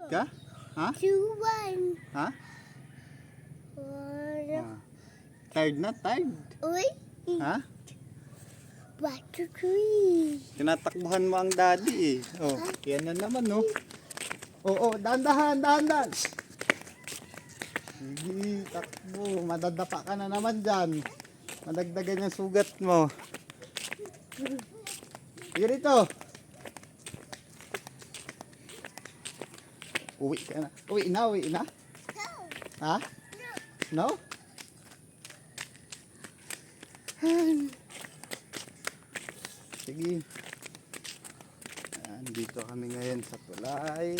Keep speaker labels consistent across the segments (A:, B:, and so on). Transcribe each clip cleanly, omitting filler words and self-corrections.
A: ka? Ha?
B: 2-1.
A: Ha? Tired na, tired.
B: Uy.
A: Ha?
B: 1-2-3.
A: Tinatakbuhan mo ang daddy eh. Oh, yan na naman oh. Oo, dahan-dahan, dahan-dahan. Sige, takbo. Madadapa ka na naman dyan. Madagdagan yung sugat mo. Sige rito. Uwi ka na. Uwi na, uwi na. Ha? No? Sige. Dito kami ngayon sa tulay.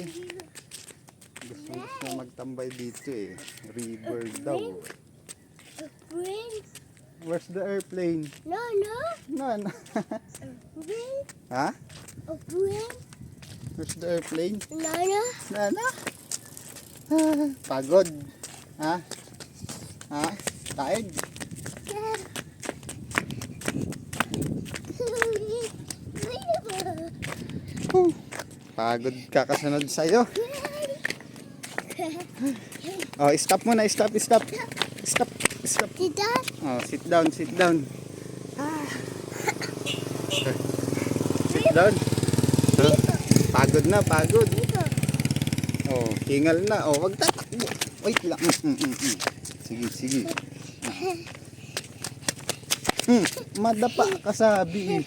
A: Gusto magtambay dito eh. River daw.
B: Airplane?
A: Where's the airplane?
B: No.
A: None.
B: Airplane?
A: Ha?
B: Airplane?
A: Where's the airplane?
B: No.
A: Nana? Pagod. Ha? Ha? Tired? Pagod kakasunod sa'yo. Oh, stop muna, stop. Stop.
B: Tita?
A: Oh, sit down. Sit down. Pagod na, pagod. Oh, hingal na. Oh, wag tatakbo. Wait lang. Sige. Madapa ka sabi.